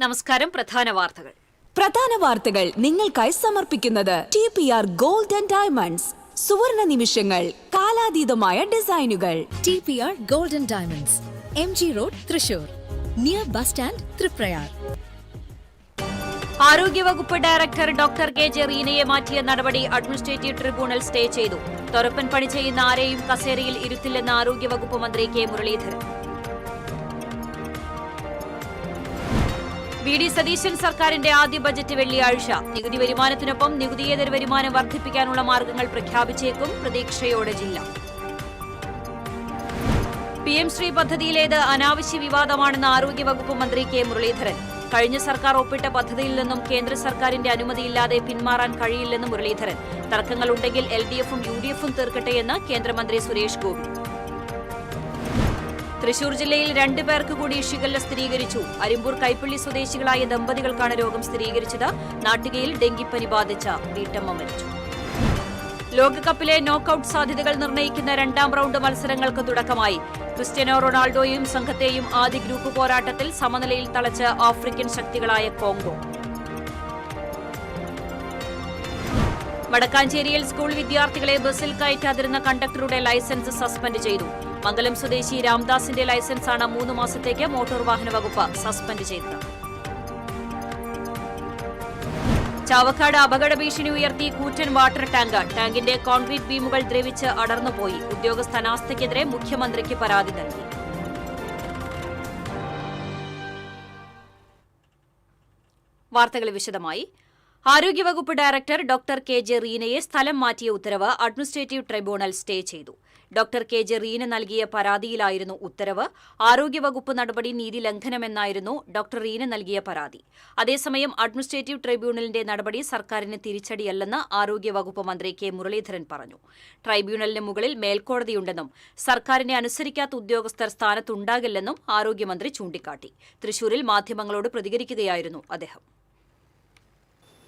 നമസ്കാരം. പ്രധാന വാർത്തകൾ നിങ്ങൾക്കായി സമർപ്പിക്കുന്നത് TPR Gold and Diamonds. സുവർണ നിമിഷങ്ങൾ, കാലാതീതമായ ഡിസൈനുകൾ. TPR Gold and Diamonds, MG Road, Thrissur, near bus stand, Tripprayar. ആരോഗ്യവകുപ്പ് ഡയറക്ടർ ഡോക്ടർ KJ റീനയെ മാറ്റിയ നടപടി അഡ്മിനിസ്ട്രേറ്റീവ് ട്രിബ്യൂണൽ സ്റ്റേ ചെയ്തു. തൊരപ്പൻ പണി ചെയ്യുന്ന ആരെയും കസേരയിൽ ഇരുത്തില്ലെന്ന് ആരോഗ്യവകുപ്പ് മന്ത്രി K. മുരളീധരൻ. VD സതീശൻ സർക്കാരിന്റെ ആദ്യ ബജറ്റ് വെള്ളിയാഴ്ച. നികുതി വരുമാനത്തിനൊപ്പം നികുതിയേതര വരുമാനം വർദ്ധിപ്പിക്കാനുള്ള മാർഗങ്ങൾ പ്രഖ്യാപിച്ചേക്കും. പ്രതീക്ഷയോടെ ജില്ല. PM ശ്രീ പദ്ധതിയിലേത് അനാവശ്യ വിവാദമാണെന്ന് ആരോഗ്യവകുപ്പ് മന്ത്രി K. മുരളീധരൻ. കഴിഞ്ഞ സർക്കാർ ഒപ്പിട്ട പദ്ധതിയിൽ നിന്നും കേന്ദ്ര സർക്കാരിന്റെ അനുമതിയില്ലാതെ പിന്മാറാൻ കഴിയില്ലെന്ന് മുരളീധരൻ. തർക്കങ്ങളുണ്ടെങ്കിൽ LDF-ഉം UDF-ഉം തീർക്കട്ടെയെന്ന് കേന്ദ്രമന്ത്രി സുരേഷ് ഗോപി. തൃശൂർ ജില്ലയിൽ 2 പേർക്ക് കൂടി ഷിഗല്ല സ്ഥിരീകരിച്ചു. അരിമ്പൂർ കൈപ്പള്ളി സ്വദേശികളായ ദമ്പതികൾക്കാണ് രോഗം സ്ഥിരീകരിച്ചത്. നാട്ടികയിൽ ഡെങ്കിപ്പനി ബാധിച്ച വീട്ടമ്മ മരിച്ചു. ലോകകപ്പിലെ നോക്കൌട്ട് സാധ്യതകൾ നിർണ്ണയിക്കുന്ന 2ാം റൌണ്ട് മത്സരങ്ങൾക്ക് തുടക്കമായി. ക്രിസ്റ്റ്യാനോ റൊണാൾഡോയും സംഘത്തെയും ആദ്യ ഗ്രൂപ്പ് പോരാട്ടത്തിൽ സമനിലയിൽ തളച്ച് ആഫ്രിക്കൻ ശക്തികളായ കോങ്കോ. വടക്കാഞ്ചേരിയിൽ സ്കൂൾ വിദ്യാർത്ഥികളെ ബസ്സിൽ കയറ്റാതിരുന്ന കണ്ടക്ടറുടെ ലൈസൻസ് സസ്പെൻഡ് ചെയ്തു. മംഗലം സ്വദേശി രാംദാസിന്റെ ലൈസൻസാണ് 3 മാസത്തേക്ക് മോട്ടോർ വാഹന വകുപ്പ് സസ്പെൻഡ് ചെയ്തത്. ചാവക്കാട് അപകട ഭീഷണി ഉയർത്തി കൂറ്റൻ വാട്ടർ ടാങ്ക്. ടാങ്കിന്റെ കോൺക്രീറ്റ് ബീമുകൾ ദ്രവിച്ച് അടർന്നുപോയി. ഉദ്യോഗസ്ഥ അനാസ്ഥയ്ക്കെതിരെ മുഖ്യമന്ത്രിക്ക് പരാതി നൽകി. വാർത്തകൾ വിശദമായി. ആരോഗ്യവകുപ്പ് ഡയറക്ടർ ഡോക്ടർ KJ റീനയെ സ്ഥലം മാറ്റിയ ഉത്തരവ് അഡ്മിനിസ്ട്രേറ്റീവ് ട്രിബ്യൂണൽ സ്റ്റേ ചെയ്തു. ഡോക്ടർ KJ റീന നൽകിയ പരാതിയിലായിരുന്നു ഉത്തരവ്. ആരോഗ്യവകുപ്പ് നടപടി നീതിലംഘനമെന്നായിരുന്നു ഡോക്ടർ റീന നൽകിയ പരാതി. അതേസമയം അഡ്മിനിസ്ട്രേറ്റീവ് ട്രൈബ്യൂണലിന്റെ നടപടി സർക്കാരിന് തിരിച്ചടിയല്ലെന്ന് ആരോഗ്യവകുപ്പ് മന്ത്രി K. മുരളീധരൻ പറഞ്ഞു. ട്രൈബ്യൂണലിന് മുകളിൽ മേൽക്കോടതിയുണ്ടെന്നും സർക്കാരിനെ അനുസരിക്കാത്ത ഉദ്യോഗസ്ഥർ സ്ഥാനത്തുണ്ടാകില്ലെന്നും ആരോഗ്യമന്ത്രി ചൂണ്ടിക്കാട്ടി. തൃശൂരിൽ മാധ്യമങ്ങളോട് പ്രതികരിക്കുകയായിരുന്നു അദ്ദേഹം.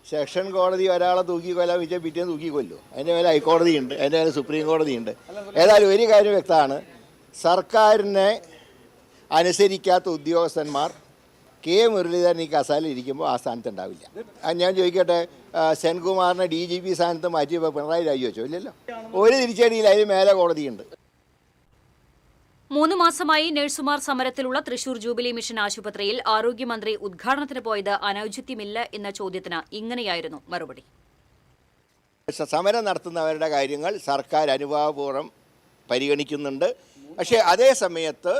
സെക്ഷൻ കോടതി ഒരാളെ തൂക്കിക്കൊല്ലാൻ വെച്ചാൽ പിറ്റേന്ന് തൂക്കിക്കൊല്ലു. അതിൻ്റെ മേലെ ഹൈക്കോടതിയുണ്ട്, അതിൻ്റെ മേലെ സുപ്രീം കോടതിയുണ്ട്. ഏതായാലും ഒരു കാര്യം വ്യക്തമാണ്, സർക്കാരിനെ അനുസരിക്കാത്ത ഉദ്യോഗസ്ഥന്മാർ K. മുരളീധരൻ ഈ കസാലിൽ ഇരിക്കുമ്പോൾ ആ സ്ഥാനത്ത് ഉണ്ടാവില്ല. ഞാൻ ചോദിക്കട്ടെ, സെൻകുമാറിനെ DGP സ്ഥാനത്ത് മാറ്റിയപ്പോൾ പിണറായി രാജിവെച്ചോ? ഇല്ലല്ലോ. ഒരു തിരിച്ചടിയിൽ അതിന് മേലെ കോടതിയുണ്ട്. 3 മാസമായി നഴ്സുമാർ സമരത്തിലുള്ള തൃശൂർ ജൂബിലി മിഷൻ ആശുപത്രിയിൽ ആരോഗ്യമന്ത്രി ഉദ്ഘാടനത്തിന് പോയത് അനൌചിത്യമില്ല എന്ന ചോദ്യത്തിന് ഇങ്ങനെയായിരുന്നു മറുപടി. സമരം നടത്തുന്നവരുടെ കാര്യങ്ങൾ സർക്കാർ അനുഭാവപൂർവ്വം പരിഗണിക്കുന്നുണ്ട്. പക്ഷേ അതേ സമയത്ത്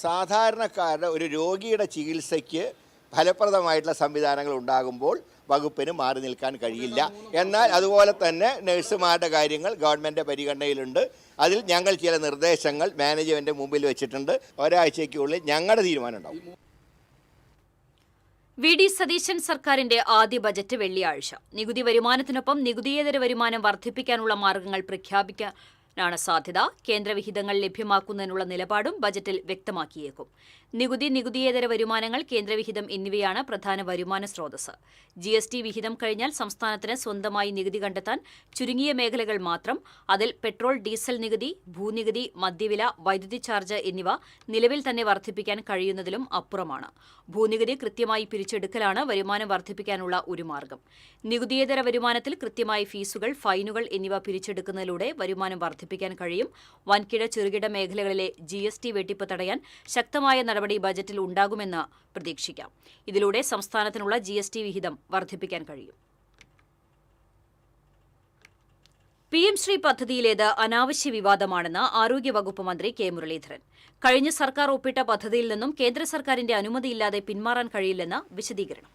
സാധാരണക്കാരുടെ ഒരു രോഗിയുടെ ചികിത്സയ്ക്ക് ഫലപ്രദമായിട്ടുള്ള സംവിധാനങ്ങൾ ഉണ്ടാകുമ്പോൾ വകുപ്പിന് മാറി നിൽക്കാൻ കഴിയില്ല. എന്നാൽ അതുപോലെ തന്നെ നഴ്സുമാരുടെ കാര്യങ്ങൾ ഗവൺമെൻറ് പരിഗണനയിലുണ്ട്. അതിൽ ഞങ്ങൾ ചില നിർദ്ദേശങ്ങൾ മാനേജ്മെൻറ്റ് മുമ്പിൽ വെച്ചിട്ടുണ്ട്. ഒരാഴ്ചയ്ക്കുള്ളിൽ ഞങ്ങളുടെ തീരുമാനം ഉണ്ടാവും. VD സതീശൻ സർക്കാരിന്റെ ആദ്യ ബജറ്റ് വെള്ളിയാഴ്ച. നികുതി വരുമാനത്തിനൊപ്പം നികുതിയേതര വരുമാനം വർദ്ധിപ്പിക്കാനുള്ള മാർഗങ്ങൾ പ്രഖ്യാപിക്കാനാണ് സാധ്യത. കേന്ദ്രവിഹിതങ്ങൾ ലഭ്യമാക്കുന്നതിനുള്ള നിലപാടും ബജറ്റിൽ വ്യക്തമാക്കിയേക്കും. നികുതിയേതര വരുമാനങ്ങൾ, കേന്ദ്രവിഹിതം എന്നിവയാണ് പ്രധാന വരുമാന സ്രോതസ്. GST വിഹിതം കഴിഞ്ഞാൽ സംസ്ഥാനത്തിന് സ്വന്തമായി നികുതി കണ്ടെത്താൻ ചുരുങ്ങിയ മേഖലകൾ മാത്രം. അതിൽ പെട്രോൾ, ഡീസൽ നികുതി, ഭൂനികുതി, മദ്യവില, വൈദ്യുതി ചാർജ് എന്നിവ നിലവിൽ തന്നെ വർദ്ധിപ്പിക്കാൻ കഴിയുന്നതിലും അപ്പുറമാണ്. ഭൂനികുതി കൃത്യമായി പിരിച്ചെടുക്കലാണ് വരുമാനം വർദ്ധിപ്പിക്കാനുള്ള ഒരു മാർഗം. നികുതിയേതര വരുമാനത്തിൽ കൃത്യമായി ഫീസുകൾ, ഫൈനുകൾ എന്നിവ പിരിച്ചെടുക്കുന്നതിലൂടെ വരുമാനം വർദ്ധിപ്പിക്കാൻ കഴിയും. വൻകിട ചെറുകിട മേഖലകളിലെ GST വെട്ടിപ്പ് തടയാൻ ശക്തമായ നടപടി ബജറ്റിൽ ഉണ്ടാകുമെന്ന് പ്രതീക്ഷിക്കാം. ഇതിലൂടെ സംസ്ഥാനത്തിനുള്ള GST വിഹിതം വർദ്ധിപ്പിക്കാൻ കഴിയും. PM ശ്രീ പദ്ധതിയിലേത് അനാവശ്യ വിവാദമാണെന്ന് ആരോഗ്യവകുപ്പ് മന്ത്രി K. മുരളീധരൻ. കഴിഞ്ഞ സർക്കാർ ഒപ്പിട്ട പദ്ധതിയിൽ നിന്നും കേന്ദ്ര സർക്കാരിന്റെ അനുമതിയില്ലാതെ പിന്മാറാൻ കഴിയില്ലെന്ന് വിശദീകരണം.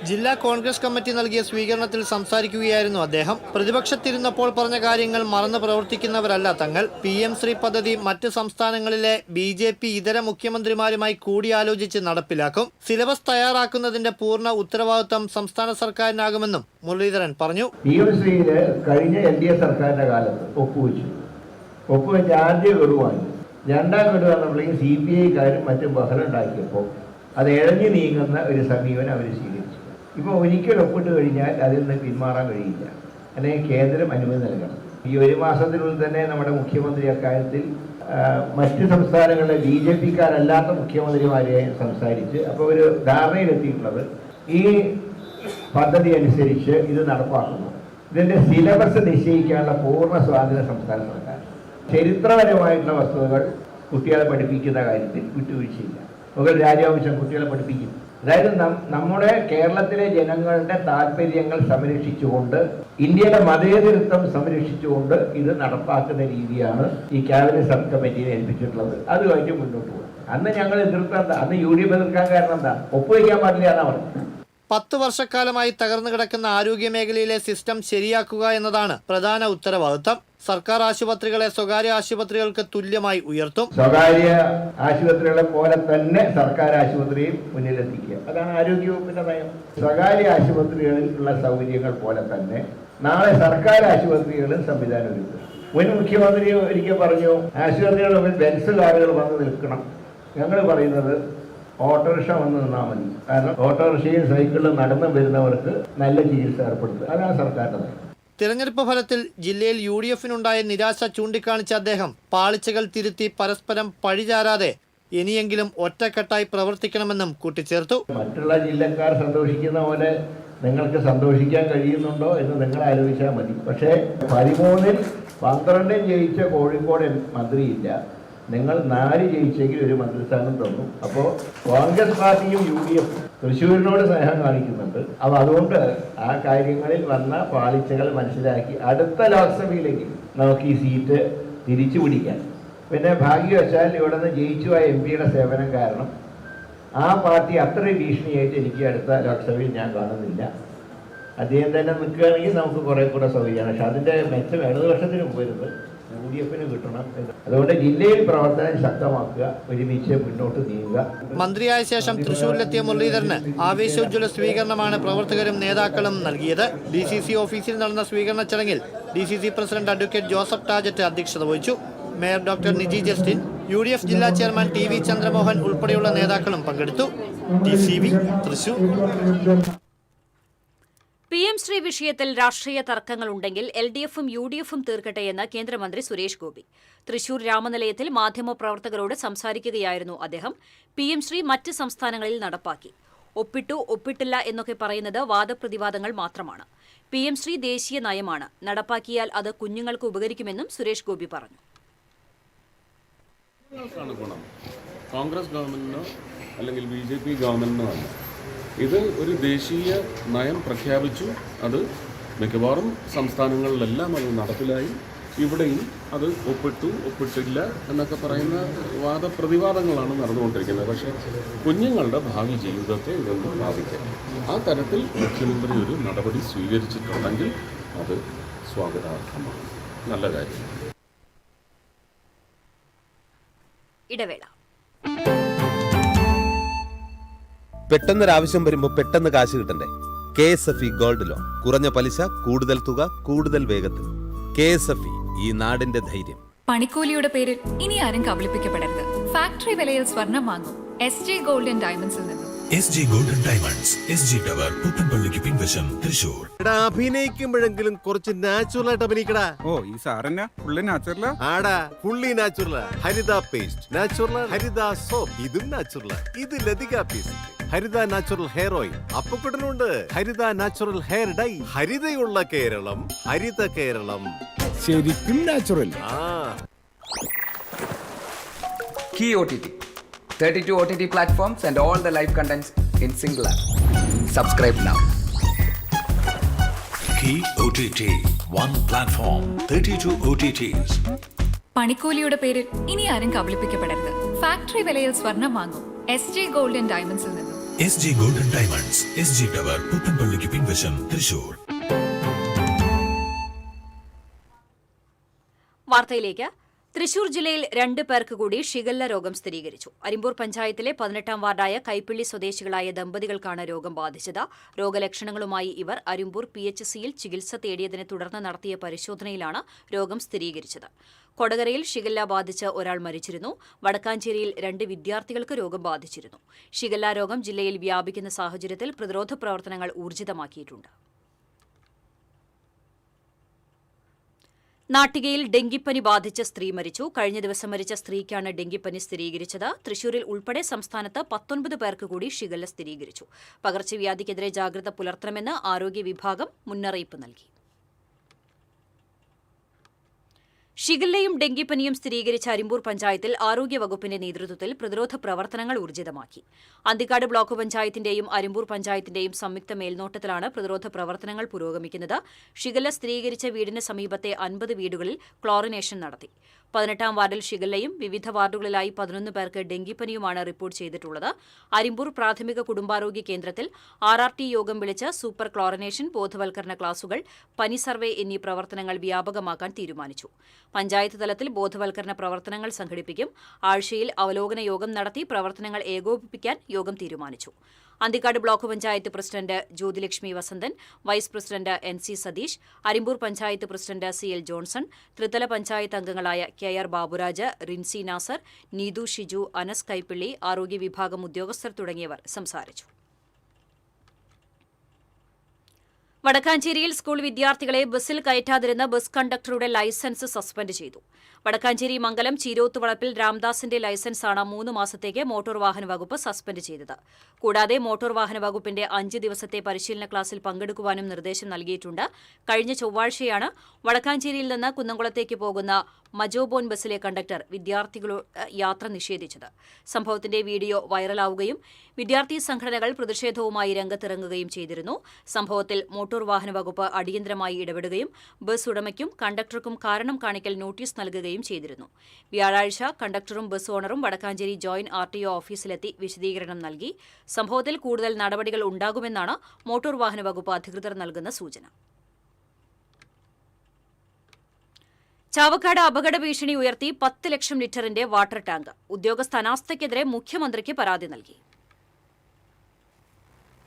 ജില്ലാ കോൺഗ്രസ് കമ്മിറ്റി നൽകിയ സ്വീകരണത്തിൽ സംസാരിക്കുകയായിരുന്നു അദ്ദേഹം. പ്രതിപക്ഷത്തിരുന്നപ്പോൾ പറഞ്ഞ കാര്യങ്ങൾ മറന്ന് പ്രവർത്തിക്കുന്നവരല്ല തങ്ങൾ. PM ശ്രീ പദ്ധതി മറ്റ് സംസ്ഥാനങ്ങളിലെ BJP ഇതര മുഖ്യമന്ത്രിമാരുമായി കൂടിയാലോചിച്ച് നടപ്പിലാക്കും. സിലബസ് തയ്യാറാക്കുന്നതിന്റെ പൂർണ്ണ ഉത്തരവാദിത്വം സംസ്ഥാന സർക്കാരിനാകുമെന്നും മുരളീധരൻ പറഞ്ഞു. PM ശ്രീയില് കഴിഞ്ഞ LDF സർക്കാരിന്റെ കാലത്ത് ഒപ്പുവെച്ച് ആദ്യ ഗഡുവായി 2ാം ഗഡു വന്നപ്പോഴേക്കും CPI-കാരും മറ്റും ബഹളം ഉണ്ടാക്കിയപ്പോൾ അത് ഇഴഞ്ഞു നീങ്ങുന്ന ഒരു സമീപനം അവർ സ്വീകരിച്ചു. ഇപ്പോൾ ഒരിക്കൽ ഒപ്പിട്ട് കഴിഞ്ഞാൽ അതിൽ നിന്ന് പിന്മാറാൻ കഴിയില്ല, അല്ലെങ്കിൽ കേന്ദ്രം അനുമതി നൽകണം. ഈ 1 മാസത്തിനുള്ളിൽ തന്നെ നമ്മുടെ മുഖ്യമന്ത്രി അക്കാര്യത്തിൽ മറ്റ് സംസ്ഥാനങ്ങളിലെ BJP-ക്കാരല്ലാത്ത മുഖ്യമന്ത്രിമാരെയും സംസാരിച്ച് അപ്പോൾ ഒരു ധാരണയിലെത്തിയിട്ടുള്ളത് ഈ പദ്ധതി അനുസരിച്ച് ഇത് നടപ്പാക്കുന്നു. ഇതിൻ്റെ സിലബസ് നിശ്ചയിക്കാനുള്ള പൂർണ്ണ സ്വാതന്ത്ര്യം സംസ്ഥാന സർക്കാർ. ചരിത്രപരമായിട്ടുള്ള വസ്തുതകൾ കുട്ടികളെ പഠിപ്പിക്കുന്ന കാര്യത്തിൽ വിട്ടുവീഴ്ചയില്ല. രാജവംശം കുട്ടികളെ പഠിപ്പിക്കും. അതായത് നമ്മുടെ കേരളത്തിലെ ജനങ്ങളുടെ താല്പര്യങ്ങൾ സംരക്ഷിച്ചുകൊണ്ട്, ഇന്ത്യയുടെ മതേതരത്വം സംരക്ഷിച്ചുകൊണ്ട് ഇത് നടപ്പാക്കുന്ന രീതിയാണ് ഈ ക്യാബിനറ്റ് സബ് കമ്മിറ്റിയെ ഏൽപ്പിച്ചിട്ടുള്ളത്. അതുമായിട്ട് മുന്നോട്ട് പോകും. അന്ന് ഞങ്ങൾ എതിർക്കാൻ, അന്ന് UDF എതിർക്കാൻ കാരണം എന്താ? ഒപ്പുവയ്ക്കാൻ പാടില്ല എന്നാണ് പറഞ്ഞത്. 10 വർഷക്കാലമായി തകർന്നു കിടക്കുന്ന ആരോഗ്യ മേഖലയിലെ സിസ്റ്റം ശരിയാക്കുക എന്നതാണ് പ്രധാന ഉത്തരവാദിത്തം. സർക്കാർ ആശുപത്രികളെ സ്വകാര്യ ആശുപത്രികൾക്ക് തുല്യമായി ഉയർത്തും. സ്വകാര്യ ആശുപത്രികളെ പോലെ തന്നെ സർക്കാർ ആശുപത്രിയും മുന്നിലെത്തിക്കുക, അതാണ് ആരോഗ്യവകുപ്പിന്റെ നയം. സ്വകാര്യ ആശുപത്രികളിൽ ഉള്ള സൗകര്യങ്ങൾ പോലെ തന്നെ നാളെ സർക്കാർ ആശുപത്രികളിൽ സംവിധാനം ഒരുക്കും. മുൻ മുഖ്യമന്ത്രി ഒരിക്കൽ പറഞ്ഞു, ആശുപത്രികളുടെ മുമ്പിൽ ബെൻസ് കാറുകൾ വന്ന് നിൽക്കണം. ഞങ്ങൾ പറയുന്നത് ഓട്ടോറിക്ഷ വന്ന് നിന്നാൽ മതി. കാരണം ഓട്ടോറിക്ഷയും സൈക്കിളിലും നടന്നു വരുന്നവർക്ക് നല്ല ചികിത്സ ഏർപ്പെടുത്തുക, അതാണ് സർക്കാരിന്റെ നയം. തിരഞ്ഞെടുപ്പ് ഫലത്തിൽ ജില്ലയിൽ UDF-നുണ്ടായ നിരാശ ചൂണ്ടിക്കാണിച്ച അദ്ദേഹം പാളിച്ചകൾ തിരുത്തി പരസ്പരം പഴിചാരാതെ ഇനിയെങ്കിലും ഒറ്റക്കെട്ടായി പ്രവർത്തിക്കണമെന്നും കൂട്ടിച്ചേർത്തു. മറ്റുള്ള ജില്ലക്കാർ സന്തോഷിക്കുന്ന പോലെ നിങ്ങൾക്ക് സന്തോഷിക്കാൻ കഴിയുന്നുണ്ടോ എന്ന് നിങ്ങൾ ആലോചിച്ചാൽ മതി. പക്ഷേ 13-ൽ 12 ജയിച്ച കോഴിക്കോട് മന്ത്രിയില്ല. നിങ്ങൾ 4 ജയിച്ചെങ്കിൽ ഒരു മന്ത്രിസ്ഥാനം തന്നു. അപ്പോൾ കോൺഗ്രസ് പാർട്ടിയും UDF തൃശ്ശൂരിനോട് സ്നേഹം കാണിക്കുന്നുണ്ട്. അപ്പോൾ അതുകൊണ്ട് ആ കാര്യങ്ങളിൽ വന്ന പാളിച്ചകൾ മനസ്സിലാക്കി അടുത്ത ലോക്സഭയിലേക്ക് നമുക്ക് ഈ സീറ്റ് തിരിച്ചു പിടിക്കാൻ. പിന്നെ ഭാഗ്യവശാൽ ഇവിടെ നിന്ന് ജയിച്ചു ആ MP-യുടെ സേവനം കാരണം ആ പാർട്ടി അത്ര ഭീഷണിയായിട്ട് എനിക്ക് അടുത്ത ലോക്സഭയിൽ ഞാൻ കാണുന്നില്ല. അദ്ദേഹം തന്നെ നിൽക്കുകയാണെങ്കിൽ നമുക്ക് കുറെ കൂടെ സൗകര്യമാണ്. പക്ഷെ അതിൻ്റെ മെച്ചം ഇടതുപക്ഷത്തിന് പോയിരുന്നത് UDF-ന് കിട്ടണം. അതുകൊണ്ട് ജില്ലയിൽ പ്രവർത്തനം ശക്തമാക്കുക, ഒരുമിച്ച് മുന്നോട്ട് നീങ്ങുക. മന്ത്രിയായ ശേഷം തൃശൂരിലെത്തിയ മുരളീധരന് ആവേശോജ്വല സ്വീകരണമാണ് പ്രവർത്തകരും നേതാക്കളും നൽകിയത്. DCC ഓഫീസിൽ നടന്ന സ്വീകരണ ചടങ്ങിൽ DCC പ്രസിഡന്റ് അഡ്വക്കേറ്റ് ജോസഫ് ടാജറ്റ് അധ്യക്ഷത വഹിച്ചു. Mayor doctor Niji Justin, UDF ജില്ലാ ചെയർമാൻ TV ചന്ദ്രമോഹൻ ഉൾപ്പെടെയുള്ള നേതാക്കളും പങ്കെടുത്തു. TCV തൃശൂർ. PM ശ്രീ വിഷയത്തിൽ രാഷ്ട്രീയ തർക്കങ്ങളുണ്ടെങ്കിൽ LDF-ഉം UDF-ഉം തീർക്കട്ടെയെന്ന് കേന്ദ്രമന്ത്രി സുരേഷ് ഗോപി. തൃശൂർ രാമനിലയത്തിൽ മാധ്യമപ്രവർത്തകരോട് സംസാരിക്കുകയായിരുന്നു അദ്ദേഹം. PM ശ്രീ മറ്റ് സംസ്ഥാനങ്ങളിൽ നടപ്പാക്കി. ഒപ്പിട്ടു, ഒപ്പിട്ടില്ല എന്നൊക്കെ പറയുന്നത് വാദപ്രതിവാദങ്ങൾ മാത്രമാണ്. PM ശ്രീ ദേശീയ നയമാണ്. നടപ്പാക്കിയാൽ അത് കുഞ്ഞുങ്ങൾക്ക് ഉപകരിക്കുമെന്നും സുരേഷ് ഗോപി പറഞ്ഞു. കോൺഗ്രസ് ഗവൺമെന്റിനോ അല്ലെങ്കിൽ BJP ഗവൺമെന്റിനോ അല്ല. ഇത് ഒരു ദേശീയ നയം പ്രഖ്യാപിച്ചു. അത് മിക്കവാറും സംസ്ഥാനങ്ങളിലെല്ലാം അത് നടപ്പിലായി. ഇവിടെയും അത് ഒപ്പിട്ടു, ഒപ്പിട്ടില്ല എന്നൊക്കെ പറയുന്ന വാദപ്രതിവാദങ്ങളാണ് നടന്നുകൊണ്ടിരിക്കുന്നത്. പക്ഷേ കുഞ്ഞുങ്ങളുടെ ഭാവി ജീവിതത്തെ ഇതൊന്നും ബാധിക്കും. ആ തരത്തിൽ മുഖ്യമന്ത്രി ഒരു നടപടി സ്വീകരിച്ചിട്ടുണ്ടെങ്കിൽ അത് സ്വാഗതാർഹമാണ്, നല്ല കാര്യം. ഇടവേള. പെട്ടെന്നൊരാവശ്യം വരുമ്പോൾ പെട്ടെന്ന് കാശ് കിട്ടണ്ടേ? KSFE ഗോൾഡ് ലോൺ, കുറഞ്ഞ പലിശ, കൂടുതൽ തുക, കൂടുതൽ വേഗത്തിൽ. KSFE, ഈ നാടിന്റെ ധൈര്യം. പണിക്കൂലിയുടെ പേരിൽ ഇനി ആരും കബളിപ്പിക്കപ്പെടരുത്. ഫാക്ടറി വിലയിൽ സ്വർണം വാങ്ങും SG ഗോൾഡ് ആൻഡ് ഡയമണ്ട്സിൽ നിന്നും. SG golden diamonds, SG tower, പുത്തൻപള്ളിക്ക് പിൻവശം, തൃശൂർ. അഭിനയിക്കുമ്പോഴെങ്കിലും കുറച്ച് നാച്ചുറൽ ആയിട്ട് അഭിനയിക്കടാ. ഓ, ഈ സാറന്നെ ഫുള്ളി നാച്ചുറലാ? ആടാ, ഫുള്ളി നാച്ചുറലാ. ഹരിത പേസ്റ്റ് നാച്ചുറൽ, ഹരിത സോപ്പ് ഇതും നാച്ചുറലാ. ഇത് ലതിക പേസ്റ്റ്, ഹരിത നാച്ചുറൽ ഹെയർ ഓയിൽ, അപ്പക്കുട്ടനുണ്ട് ഹരിത natural hair dye. ഹരിതയുള്ള Keralam, Haritha Keralam, ശരിക്കും natural. Key OTT, 32 OTT platforms and all the live contents in single app. Subscribe now. Key OTT, one platform, 32 OTTs. പണിക്കൂലിയുടെ പേരിൽ ഇനി ആരും കബളിപ്പിക്കപ്പെടരുത്. Factory വിലയിൽ സ്വർണം വാങ്ങും SG gold and ഡയമണ്ട്സിൽ നിന്നും. SG golden diamonds, SG tower, പുത്തൻപള്ളിക്ക് പിൻവശം, തൃശൂർ. വാർത്തയിലേക്ക്. തൃശൂർ ജില്ലയിൽ 2 പേർക്ക് കൂടി ഷിഗല്ല രോഗം സ്ഥിരീകരിച്ചു. അരിമ്പൂർ പഞ്ചായത്തിലെ 18-ാം വാർഡായ കൈപ്പിള്ളി സ്വദേശികളായ ദമ്പതികൾക്കാണ് രോഗം ബാധിച്ചത്. രോഗലക്ഷണങ്ങളുമായി ഇവർ അരിമ്പൂർ PHCയിൽ ചികിത്സ തേടിയതിനെ തുടർന്ന് നടത്തിയ പരിശോധനയിലാണ് രോഗം സ്ഥിരീകരിച്ചത്. കൊടകരയിൽ ഷിഗല്ല ബാധിച്ച് ഒരാൾ മരിച്ചിരുന്നു. വടക്കാഞ്ചേരിയിൽ 2 വിദ്യാർത്ഥികൾക്ക് രോഗം ബാധിച്ചിരുന്നു. ഷിഗല്ല രോഗം ജില്ലയിൽ വ്യാപിക്കുന്ന സാഹചര്യത്തിൽ പ്രതിരോധ പ്രവർത്തനങ്ങൾ ഊർജിതമാക്കിയിട്ടുണ്ട്. നാട്ടികയിൽ ഡെങ്കിപ്പനി ബാധിച്ച സ്ത്രീ മരിച്ചു. കഴിഞ്ഞ ദിവസം മരിച്ച സ്ത്രീക്കാണ് ഡെങ്കിപ്പനി സ്ഥിരീകരിച്ചത്. തൃശൂരിൽ ഉൾപ്പെടെ സംസ്ഥാനത്ത് 19 പേർക്ക് കൂടി ഷിഗല്ല സ്ഥിരീകരിച്ചു. പകർച്ചവ്യാധിക്കെതിരെ ജാഗ്രത പുലർത്തണമെന്ന് ആരോഗ്യ വിഭാഗം മുന്നറിയിപ്പ് നൽകി. ഷിഗല്ലയും ഡെങ്കിപ്പനിയും സ്ഥിരീകരിച്ച അരിമ്പൂർ പഞ്ചായത്തിൽ ആരോഗ്യവകുപ്പിന്റെ നേതൃത്വത്തിൽ പ്രതിരോധ പ്രവർത്തനങ്ങൾ ഊർജിതമാക്കി. അന്തിക്കാട് ബ്ലോക്ക് പഞ്ചായത്തിന്റെയും അരിമ്പൂർ പഞ്ചായത്തിന്റെയും സംയുക്ത മേൽനോട്ടത്തിലാണ് പ്രതിരോധ പ്രവർത്തനങ്ങൾ പുരോഗമിക്കുന്നത്. ഷിഗല്ല സ്ഥിരീകരിച്ച വീടിന് സമീപത്തെ 50 വീടുകളിൽ ക്ലോറിനേഷൻ നടത്തി. 18-ാം വാർഡിൽ ഷിഗല്ലയും വിവിധ വാർഡുകളിലായി 11 പേർക്ക് ഡെങ്കിപ്പനിയുമാണ് റിപ്പോർട്ട് ചെയ്തിട്ടുള്ളത്. അരിമ്പൂർ പ്രാഥമിക കുടുംബാരോഗ്യ കേന്ദ്രത്തിൽ RRT യോഗം വിളിച്ച് സൂപ്പർ ക്ലോറിനേഷൻ, ബോധവൽക്കരണ ക്ലാസുകൾ, പനി സർവേ എന്നീ പ്രവർത്തനങ്ങൾ വ്യാപകമാക്കാൻ തീരുമാനിച്ചു. പഞ്ചായത്ത് തലത്തിൽ ബോധവൽക്കരണ പ്രവർത്തനങ്ങൾ സംഘടിപ്പിക്കും. ആഴ്ചയിൽ അവലോകന യോഗം നടത്തി പ്രവർത്തനങ്ങൾ ഏകോപിപ്പിക്കാൻ യോഗം തീരുമാനിച്ചു. Anthikkad block panchayat president Jyothilakshmi Vasanthan, vice president NC Satheesh, Arimbur panchayat president CL Johnson, ത്രിതല പഞ്ചായത്ത് അംഗങ്ങളായ KR ബാബുരാജ്, റിൻസി നാസർ, നീതു ഷിജു, അനസ് കൈപ്പിള്ളി, ആരോഗ്യ വിഭാഗം ഉദ്യോഗസ്ഥർ തുടങ്ങിയവർ സംസാരിച്ചു. വടക്കാഞ്ചേരിയിൽ സ്കൂൾ വിദ്യാർത്ഥികളെ ബസ്സിൽ കയറ്റാതിരുന്ന ബസ് കണ്ടക്ടറുടെ ലൈസൻസ് സസ്പെൻഡ് ചെയ്തു. വടക്കാഞ്ചേരി മംഗലം ചീരോത്തുവളപ്പിൽ രാംദാസിന്റെ ലൈസൻസാണ് 3 മാസത്തേക്ക് മോട്ടോർ വാഹന വകുപ്പ് സസ്പെൻഡ് ചെയ്തത്. കൂടാതെ മോട്ടോർ വാഹന വകുപ്പിന്റെ 5 ദിവസത്തെ പരിശീലന ക്ലാസ്സിൽ പങ്കെടുക്കുവാനും നിർദ്ദേശം നൽകിയിട്ടുണ്ട്. കഴിഞ്ഞ ചൊവ്വാഴ്ചയാണ് വടക്കാഞ്ചേരിയിൽ നിന്ന് കുന്നംകുളത്തേക്ക് പോകുന്ന മജോബോൻ ബസ്സിലെ കണ്ടക്ടർ വിദ്യാർത്ഥികളോട് യാത്ര നിഷേധിച്ചത്. സംഭവത്തിന്റെ വീഡിയോ വൈറലാവുകയും വിദ്യാർത്ഥി സംഘടനകൾ പ്രതിഷേധവുമായി രംഗത്തിറങ്ങുകയും ചെയ്തിരുന്നു. സംഭവത്തിൽ മോട്ടോർ വാഹന വകുപ്പ് അടിയന്തരമായി ഇടപെടുകയും ബസ് ഉടമയ്ക്കും കണ്ടക്ടർക്കും കാരണം കാണിക്കൽ നോട്ടീസ് നൽകുകയും ചെയ്തിരുന്നു. വ്യാഴാഴ്ച കണ്ടക്ടറും ബസ് ഓണറും വടക്കാഞ്ചേരി ജോയിന്റ് RTO ഓഫീസിലെത്തി വിശദീകരണം നൽകി. സംഭവത്തിൽ കൂടുതൽ നടപടികൾ ഉണ്ടാകുമെന്നാണ് മോട്ടോർ വാഹന വകുപ്പ് അധികൃതർ നൽകുന്ന സൂചന. ചാവക്കാട് അപകട ഭീഷണി ഉയർത്തി 10 ലക്ഷം ലിറ്ററിന്റെ വാട്ടർ ടാങ്ക്. ഉദ്യോഗസ്ഥ അനാസ്ഥയ്ക്കെതിരെ മുഖ്യമന്ത്രിക്ക് പരാതി നൽകി.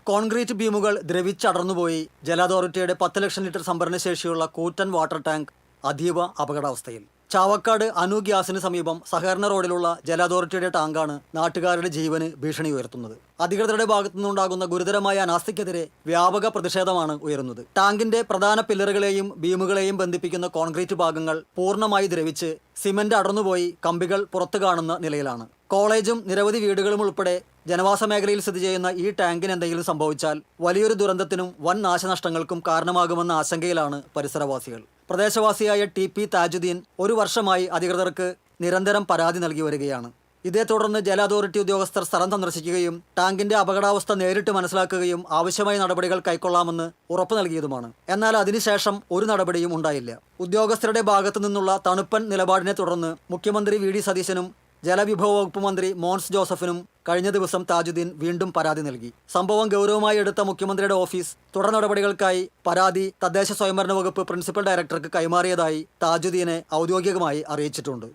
കോൺക്രീറ്റ് ബീമുകൾ ദ്രവിച്ചടർന്നുപോയി. ജല അതോറിറ്റിയുടെ 10 ലക്ഷം ലിറ്റർ സംഭരണ ശേഷിയുള്ള കൂറ്റൻ വാട്ടർ ടാങ്ക് അതീവ അപകടാവസ്ഥയിൽ. ചാവക്കാട് അനു ഗ്യാസിന് സമീപം സഹകരണ റോഡിലുള്ള ജല അതോറിറ്റിയുടെ ടാങ്കാണ് നാട്ടുകാരുടെ ജീവന് ഭീഷണി ഉയർത്തുന്നത്. അധികൃതരുടെ ഭാഗത്തു നിന്നുണ്ടാകുന്ന ഗുരുതരമായ അനാസ്ഥയ്ക്കെതിരെ വ്യാപക പ്രതിഷേധമാണ് ഉയരുന്നത്. ടാങ്കിന്റെ പ്രധാന പില്ലറുകളെയും ബീമുകളെയും ബന്ധിപ്പിക്കുന്ന കോൺക്രീറ്റ് ഭാഗങ്ങൾ പൂർണ്ണമായി ദ്രവിച്ച് സിമന്റ് അടർന്നുപോയി കമ്പികൾ പുറത്തു കാണുന്ന നിലയിലാണ്. കോളേജും നിരവധി വീടുകളും ഉൾപ്പെടെ ജനവാസ മേഖലയിൽ സ്ഥിതി ചെയ്യുന്ന ഈ ടാങ്കിന് എന്തെങ്കിലും സംഭവിച്ചാൽ വലിയൊരു ദുരന്തത്തിനും വൻ നാശനഷ്ടങ്ങൾക്കും കാരണമാകുമെന്ന ആശങ്കയിലാണ് പരിസരവാസികൾ. പ്രദേശവാസിയായ TP താജുദ്ദീൻ 1 വർഷമായി അധികൃതർക്ക് നിരന്തരം പരാതി നൽകി വരികയാണ്. ഇതേ തുടർന്ന് ജല അതോറിറ്റി ഉദ്യോഗസ്ഥർ സ്ഥലം സന്ദർശിക്കുകയും ടാങ്കിന്റെ അപകടാവസ്ഥ നേരിട്ട് മനസ്സിലാക്കുകയും ആവശ്യമായ നടപടികൾ കൈക്കൊള്ളാമെന്ന് ഉറപ്പു നൽകിയതുമാണ്. എന്നാൽ അതിനുശേഷം ഒരു നടപടിയും ഉണ്ടായില്ല. ഉദ്യോഗസ്ഥരുടെ ഭാഗത്തു നിന്നുള്ള തണുപ്പൻ നിലപാടിനെ തുടർന്ന് മുഖ്യമന്ത്രി VD സതീശനും ജലവിഭവ വകുപ്പ് മന്ത്രി മോൻസ് ജോസഫിനും കഴിഞ്ഞ ദിവസം താജുദ്ദീൻ വീണ്ടും പരാതി നൽകി. സംഭവം ഗൗരവമായി എടുത്ത മുഖ്യമന്ത്രിയുടെ ഓഫീസ് തുടർ നടപടികൾക്കായി പരാതി തദ്ദേശ സ്വയംഭരണ വകുപ്പ് പ്രിൻസിപ്പൽ ഡയറക്ടർക്ക് കൈമാറിയതായി താജുദ്ദീനെ ഔദ്യോഗികമായി അറിയിച്ചിട്ടുണ്ട്.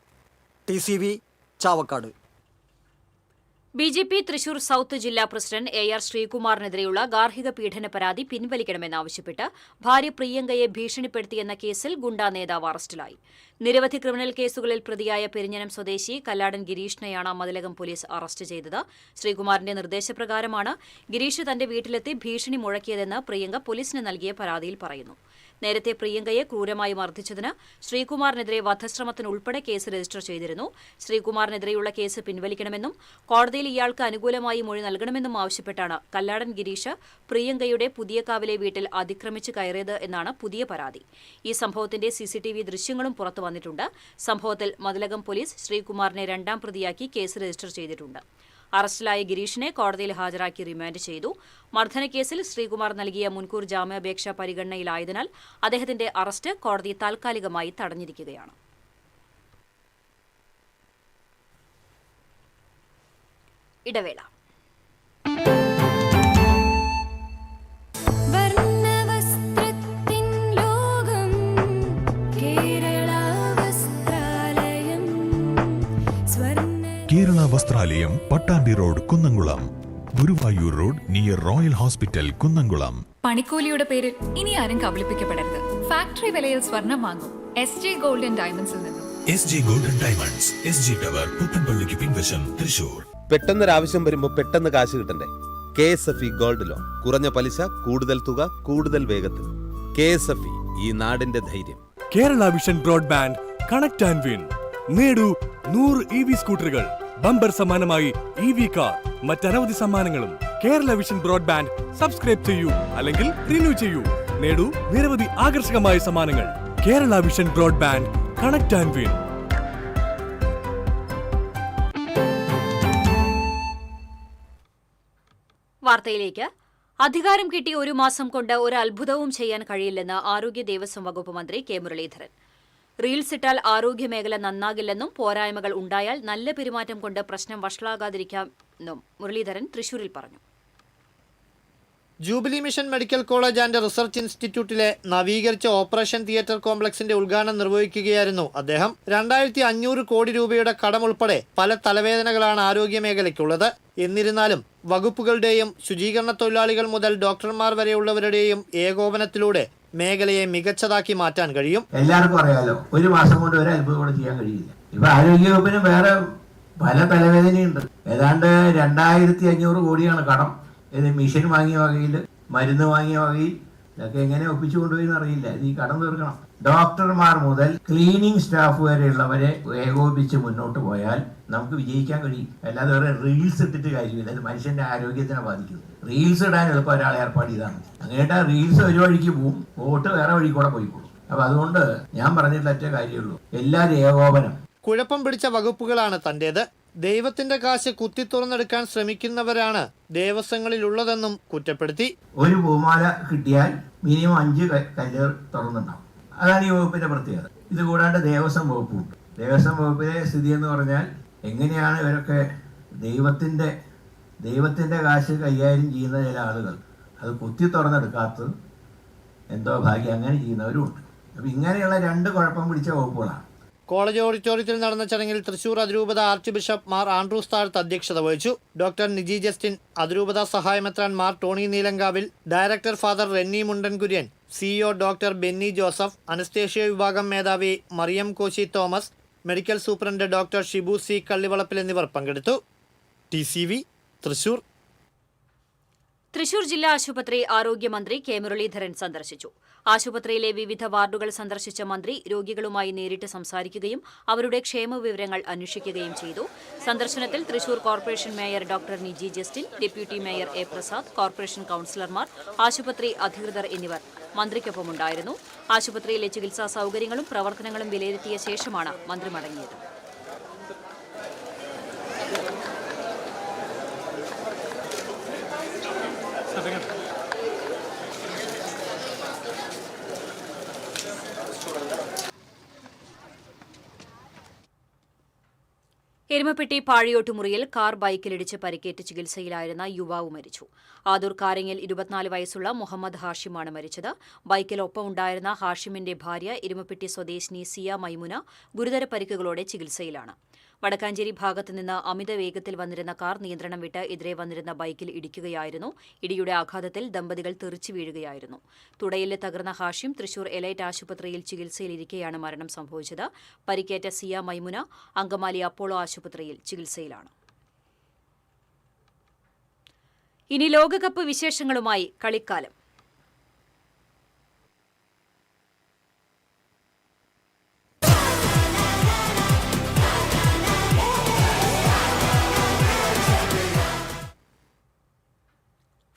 TCV Chavakkad. BJP Thrissur south ജില്ലാ പ്രസിഡന്റ് AR ശ്രീകുമാറിനെതിരെയുള്ള ഗാർഹിക പീഡന പരാതി പിൻവലിക്കണമെന്നാവശ്യപ്പെട്ട് ഭാര്യ പ്രിയങ്കയെ ഭീഷണിപ്പെടുത്തിയെന്ന കേസിൽ ഗുണ്ടാ നേതാവ് അറസ്റ്റിലായി. നിരവധി ക്രിമിനൽ കേസുകളിൽ പ്രതിയായ പെരിഞ്ഞനം സ്വദേശി കല്ലാടൻ ഗിരീഷിനെയാണ് മതിലകം പോലീസ് അറസ്റ്റ് ചെയ്തത്. ശ്രീകുമാറിന്റെ നിർദ്ദേശപ്രകാരമാണ് ഗിരീഷ് തന്റെ വീട്ടിലെത്തി ഭീഷണി മുഴക്കിയതെന്ന് പ്രിയങ്ക പോലീസിന് നൽകിയ പരാതിയിൽ പറയുന്നു. നേരത്തെ പ്രിയങ്കയെ ക്രൂരമായി മർദ്ദിച്ചതിന് ശ്രീകുമാറിനെതിരെ വധശ്രമത്തിനുൾപ്പെടെ കേസ് രജിസ്റ്റർ ചെയ്തിരുന്നു. ശ്രീകുമാറിനെതിരെയുള്ള കേസ് പിൻവലിക്കണമെന്നും കോടതിയിൽ ഇയാൾക്ക് അനുകൂലമായി മൊഴി നൽകണമെന്നും ആവശ്യപ്പെട്ടാണ് കല്ലാടൻ ഗിരീഷ് പ്രിയങ്കയുടെ പുതിയകാവിലെ വീട്ടിൽ അതിക്രമിച്ച് കയറിയത് എന്നാണ് പുതിയ പരാതി. ഈ സംഭവത്തിന്റെ CCTV ദൃശ്യങ്ങളും പുറത്തു വന്നിട്ടുണ്ട്. സംഭവത്തിൽ മതിലകം പോലീസ് ശ്രീകുമാറിനെ 2ാം പ്രതിയാക്കി കേസ് രജിസ്റ്റർ ചെയ്തിട്ടുണ്ട്. അറസ്റ്റിലായ ഗിരീഷിനെ കോടതിയിൽ ഹാജരാക്കി റിമാൻഡ് ചെയ്തു. മർദ്ദനക്കേസിൽ ശ്രീകുമാർ നൽകിയ മുൻകൂർ ജാമ്യാപേക്ഷ പരിഗണനയിലായതിനാൽ അദ്ദേഹത്തിന്റെ അറസ്റ്റ് കോടതി താൽക്കാലികമായി തടഞ്ഞിരിക്കുകയാണ്. ഇടവേള. Kerala Vastralayam, Pattambi road, Kunnamkulam. Guruvayur road near royal hospital, Kunnamkulam. പണിക്കൂലിയുടെ പേരിൽ ഇനി ആരും കബളിപ്പിക്കപ്പെടരുത്. ഫാക്ടറി വിലയിൽ സ്വർണം വാങ്ങും SJ ഗോൾഡ് ആൻഡ് ഡയമണ്ട്സിൽ നിന്നും. SJ gold and diamonds, SG tower, പുത്തൻപള്ളിക്ക് പിൻവശം, തൃശൂർ. പെട്ടെന്നൊരാവശ്യം വരുമ്പോൾ പെട്ടെന്ന് കാശ് കിട്ടണ്ടേ? KSFE gold loan. കുറഞ്ഞ പലിശ, കൂടുതൽ തുക, കൂടുതൽ വേഗത്തിൽ. KSFE, ഈ നാടിന്റെ ധൈര്യം. Kerala vision broadband connect and win. നേടൂ 100 EV സ്കൂട്ടറുകൾ, ബമ്പർ സമ്മാനമായി EV കാർ, മറ്റനവധി സമ്മാനങ്ങളും. കേരള വിഷൻ ബ്രോഡ്ബാൻഡ് സബ്സ്ക്രൈബ് ചെയ്യൂ അല്ലെങ്കിൽ റിന്യൂ ചെയ്യൂ. നേടൂ നിരവധി ആകർഷകമായ സമ്മാനങ്ങൾ. Kerala vision broadband connect and win. വാർത്തയിലേക്ക്. അധികാരം കിട്ടി ഒരു മാസം കൊണ്ട് ഒരു അത്ഭുതവും ചെയ്യാൻ കഴിയില്ലെന്ന് ആരോഗ്യ ദേവസ്വം വകുപ്പ് മന്ത്രി കെ മുരളീധരൻ. റീൽസ് ഇട്ടാൽ ആരോഗ്യമേഖല നന്നാകില്ലെന്നും പോരായ്മകൾ ഉണ്ടായാൽ നല്ല പെരുമാറ്റം കൊണ്ട് പ്രശ്നം വഷളാകാതിരിക്കാമെന്നും മുരളീധരൻ തൃശൂരിൽ പറഞ്ഞു. Jubilee mission medical college and research ഇൻസ്റ്റിറ്റ്യൂട്ടിലെ നവീകരിച്ച ഓപ്പറേഷൻ തിയേറ്റർ കോംപ്ലക്സിന്റെ ഉദ്ഘാടനം നിർവഹിക്കുകയായിരുന്നു അദ്ദേഹം. 2500 കോടി രൂപയുടെ കടം ഉൾപ്പെടെ പല തലവേദനകളാണ് ആരോഗ്യമേഖലയ്ക്കുള്ളത്. എന്നിരുന്നാലും വകുപ്പുകളുടെയും ശുചീകരണ തൊഴിലാളികൾ മുതൽ ഡോക്ടർമാർ വരെയുള്ളവരുടെയും ഏകോപനത്തിലൂടെ മേഖലയെ മികച്ചതാക്കി മാറ്റാൻ കഴിയും. എല്ലാവർക്കും അറിയാലോ, ഒരു മാസം കൊണ്ട് ഒരു അത്ഭുതം കൂടെ ചെയ്യാൻ കഴിയില്ല. ഇപ്പൊ ആരോഗ്യവകുപ്പിന് വേറെ പല തലവേദനയുണ്ട്. ഏതാണ്ട് 2500 കോടിയാണ് കടം. ഇത് മിഷൻ വാങ്ങിയ വകയിൽ, മരുന്ന് വാങ്ങിയ വകയിൽ, ഇതൊക്കെ എങ്ങനെ ഒപ്പിച്ചു കൊണ്ടുപോയി അറിയില്ല. ഇത് ഈ കടം തീർക്കണം. ഡോക്ടർമാർ മുതൽ ക്ലീനിങ് സ്റ്റാഫ് വരെയുള്ളവരെ ഏകോപിച്ച് മുന്നോട്ട് പോയാൽ നമുക്ക് വിജയിക്കാൻ കഴിയും. അല്ലാതെ വേറെ റീൽസ് ഇട്ടിട്ട് കാര്യമില്ല. അത് മനുഷ്യന്റെ ആരോഗ്യത്തിനെ ബാധിക്കും. റീൽസ് ഇടാൻ എളുപ്പം ഒരാളെ ഏർപ്പാട് ചെയ്താണ്. അങ്ങനെയായിട്ട് റീൽസ് ഒരു വഴിക്ക് പോവും, വോട്ട് വേറെ വഴി കൂടെ പോയിക്കോളും. അപ്പൊ അതുകൊണ്ട് ഞാൻ പറഞ്ഞിട്ട് ഒറ്റ കാര്യമുള്ളൂ, എല്ലാവരും ഏകോപനം. കുഴപ്പം പിടിച്ച വകുപ്പുകളാണ് തന്റേത്. ദൈവത്തിന്റെ കാശ് കുത്തി തുറന്നെടുക്കാൻ ശ്രമിക്കുന്നവരാണ് ദേവസ്വങ്ങളിലുള്ളതെന്നും കുറ്റപ്പെടുത്തി. ഒരു പൂമാല കിട്ടിയാൽ മിനിമം 5 കല്ലേർ തുറന്നുണ്ടാവും. അതാണ് ഈ വകുപ്പിന്റെ പ്രത്യേകത. ഇത് കൂടാണ്ട് ദേവസ്വം വകുപ്പുണ്ട്. ദേവസ്വം വകുപ്പിലെ സ്ഥിതി എന്ന് പറഞ്ഞാൽ എങ്ങനെയാണ് ഇവരൊക്കെ ദൈവത്തിന്റെ കാശ് കൈകാര്യം ചെയ്യുന്ന ചില ആളുകൾ അത് കുത്തി തുറന്നെടുക്കാത്തത് എന്തോ ഭാഗ്യം അങ്ങനെ ചെയ്യുന്നവരുമുണ്ട്. അപ്പം ഇങ്ങനെയുള്ള 2 കുഴപ്പം പിടിച്ച വകുപ്പുകളാണ്. കോളേജ് ഓഡിറ്റോറിയത്തിൽ നടന്ന ചടങ്ങിൽ തൃശൂർ അതിരൂപത ആർച്ച് ബിഷപ്പ് മാർ ആൻഡ്രൂസ് താഴത്ത് അധ്യക്ഷത വഹിച്ചു. ഡോക്ടർ നിജി ജസ്റ്റിൻ, അതിരൂപത സഹായമെത്രാൻ Mar Tony Neelankavil, director father Renny Mundankurian, CEO doctor Benny Joseph, anaesthesia വിഭാഗം മേധാവി Mariam Koshy Thomas, medical superintendent doctor Shibu C Kallivalappil എന്നിവർ പങ്കെടുത്തു. TCV തൃശൂർ. തൃശൂർ ജില്ലാ ആശുപത്രി ആരോഗ്യമന്ത്രി കെ മുരളീധരൻ സന്ദർശിച്ചു. ആശുപത്രിയിലെ വിവിധ വാർഡുകൾ സന്ദർശിച്ച മന്ത്രി രോഗികളുമായി നേരിട്ട് സംസാരിക്കുകയും അവരുടെ ക്ഷേമവിവരങ്ങൾ അന്വേഷിക്കുകയും ചെയ്തു. സന്ദർശനത്തിൽ Thrissur corporation mayor doctor Niji Justin, deputy mayor A. Prasad, corporation കൌൺസിലർമാർ, ആശുപത്രി അധികൃതർ എന്നിവർ മന്ത്രിക്കൊപ്പമുണ്ടായിരുന്നു. ആശുപത്രിയിലെ ചികിത്സാ സൌകര്യങ്ങളും പ്രവർത്തനങ്ങളും വിലയിരുത്തിയ ശേഷമാണ് മന്ത്രി മടങ്ങിയത്. എരുമപ്പെട്ടി പാഴിയോട്ടുമുറിയിൽ കാർ ബൈക്കിലിടിച്ച് പരിക്കേറ്റ് ചികിത്സയിലായിരുന്ന യുവാവ് മരിച്ചു. ആദൂർ കാരങ്ങൽ 24 വയസ്സുള്ള മുഹമ്മദ് ഹാഷിമാണ് മരിച്ചത്. ബൈക്കിൽ ഒപ്പമുണ്ടായിരുന്ന ഹാഷിമിന്റെ ഭാര്യ എരുമപ്പെട്ടി സ്വദേശിനി സിയ മൈമുന ഗുരുതര പരിക്കുകളോടെ ചികിത്സയിലാണ്. വടക്കാഞ്ചേരി ഭാഗത്തു നിന്ന് അമിത വേഗത്തിൽ വന്നിരുന്ന കാർ നിയന്ത്രണം വിട്ട് എതിരെ വന്നിരുന്ന ബൈക്കിൽ ഇടിക്കുകയായിരുന്നു. ഇടിയുടെ ആഘാതത്തിൽ ദമ്പതികൾ തെറിച്ചു വീഴുകയായിരുന്നു. തുടയില് തകർന്ന ഹാഷിം തൃശൂർ എലൈറ്റ് ആശുപത്രിയിൽ ചികിത്സയിലിരിക്കെയാണ് മരണം സംഭവിച്ചത്. പരിക്കേറ്റ സിയ മൈമുന അങ്കമാലി അപ്പോളോ ആശുപത്രിയിൽ ചികിത്സയിലാണ്. ഇനി ലോകകപ്പ് വിശേഷങ്ങളുമായി കളിക്കാലം.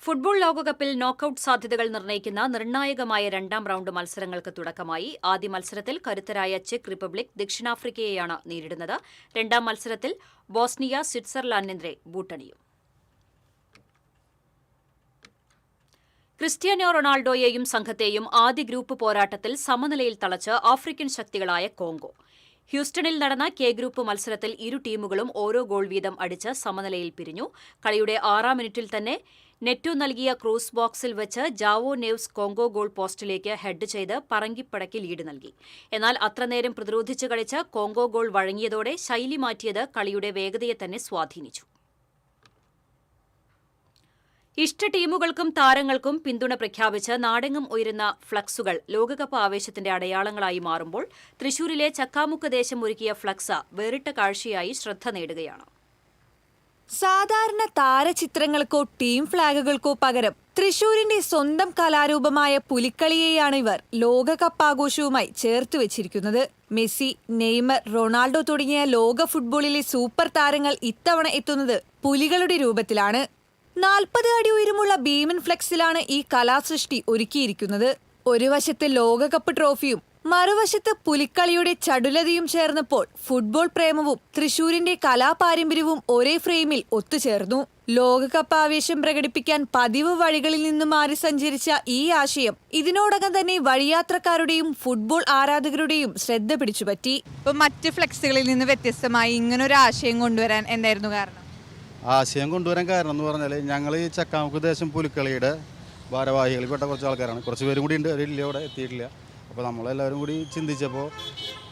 ഫുട്ബോൾ ലോകകപ്പിൽ നോക്കൌട്ട് സാധ്യതകൾ നിർണ്ണയിക്കുന്ന നിർണായകമായ 2ാം റൌണ്ട് മത്സരങ്ങൾക്ക് തുടക്കമായി. ആദ്യ മത്സരത്തിൽ കരുത്തരായ ചെക്ക് റിപ്പബ്ലിക് ദക്ഷിണാഫ്രിക്കയെയാണ് നേരിടുന്നത്. 2ാം മത്സരത്തിൽ ബോസ്നിയ സ്വിറ്റ്സർലാൻഡിനെതിരെ ബൂട്ടണിയും. ക്രിസ്ത്യാനോ റൊണാൾഡോയെയും സംഘത്തെയും ആദ്യ ഗ്രൂപ്പ് പോരാട്ടത്തിൽ സമനിലയിൽ തളച്ച് ആഫ്രിക്കൻ ശക്തികളായ കോങ്കോ. ഹ്യൂസ്റ്റണിൽ നടന്ന കെ ഗ്രൂപ്പ് മത്സരത്തിൽ ഇരു ടീമുകളും ഓരോ ഗോൾ വീതം അടിച്ച് സമനിലയിൽ പിരിഞ്ഞു. കളിയുടെ 6ാം മിനിറ്റിൽ തന്നെ നെറ്റോ നൽകിയ ക്രോസ് ബോക്സിൽ വെച്ച് ജാവോ നെവ്സ് കോങ്കോ ഗോൾ പോസ്റ്റിലേക്ക് ഹെഡ് ചെയ്ത് പറങ്കിപ്പടയ്ക്ക് ലീഡ് നൽകി. എന്നാൽ അത്രനേരം പ്രതിരോധിച്ച് കളിച്ച കോങ്കോ ഗോൾ വഴങ്ങിയതോടെ ശൈലി മാറ്റിയത് കളിയുടെ വേഗതയെ തന്നെ സ്വാധീനിച്ചു. ഇഷ്ട ടീമുകൾക്കും താരങ്ങൾക്കും പിന്തുണ പ്രഖ്യാപിച്ച് നാടെങ്ങും ഉയരുന്ന ഫ്ലക്സുകൾ ലോകകപ്പ് ആവേശത്തിന്റെ അടയാളങ്ങളായി മാറുമ്പോൾ തൃശൂരിലെ ചക്കാമുക്ക് ദേശം ഒരുക്കിയ ഫ്ലക്സ് വേറിട്ട കാഴ്ചയായി ശ്രദ്ധ നേടുകയാണ്. സാധാരണ താരചിത്രങ്ങൾക്കോ ടീം ഫ്ളാഗുകൾക്കോ പകരം തൃശൂരിന്റെ സ്വന്തം കലാരൂപമായ പുലിക്കളിയെയാണ് ഇവർ ലോകകപ്പ് ആഘോഷവുമായി ചേർത്ത് വെച്ചിരിക്കുന്നത്. മെസ്സി, നെയ്മർ, റൊണാൾഡോ തുടങ്ങിയ ലോക ഫുട്ബോളിലെ സൂപ്പർ താരങ്ങൾ ഇത്തവണ എത്തുന്നത് പുലികളുടെ രൂപത്തിലാണ്. 40 അടി ഉയരമുള്ള ഭീമൻ ഫ്ലെക്സിലാണ് ഈ കലാസൃഷ്ടി ഒരുക്കിയിരിക്കുന്നത്. ഒരു വശത്ത് ലോകകപ്പ് ട്രോഫിയും മറുവശത്ത് പുലിക്കളിയുടെ ചടുലതയും ചേർന്നപ്പോൾ ഫുട്ബോൾ പ്രേമവും തൃശൂരിന്റെ കലാപാരമ്പര്യവും ഒരേ ഫ്രെയിമിൽ ഒത്തുചേർന്നു. ലോകകപ്പ് ആവേശം പ്രകടിപ്പിക്കാൻ പതിവ് വഴികളിൽ നിന്ന് മാറി സഞ്ചരിച്ച ഈ ആശയം ഇതിനോടകം തന്നെ വഴിയാത്രക്കാരുടെയും ഫുട്ബോൾ ആരാധകരുടെയും ശ്രദ്ധ പിടിച്ചുപറ്റി. മറ്റ് ഫ്ലെക്സുകളിൽ നിന്ന് വ്യത്യസ്തമായി ഇങ്ങനൊരു ആശയം കൊണ്ടുവരാൻ എന്തായിരുന്നു കാരണം? ആശയം കൊണ്ടുവരാൻ കാരണം എന്ന് പറഞ്ഞാൽ ഞങ്ങൾ ഈ ചക്കാമുക്ക് ദേശം പുലിക്കളിയുടെ ഭാരവാഹികളിൽപ്പെട്ട കുറച്ച് ആൾക്കാരാണ്. കുറച്ച് പേരും കൂടി ഉണ്ട്, അവരില്ല, ഇവിടെ എത്തിയിട്ടില്ല. അപ്പോൾ നമ്മളെല്ലാവരും കൂടി ചിന്തിച്ചപ്പോൾ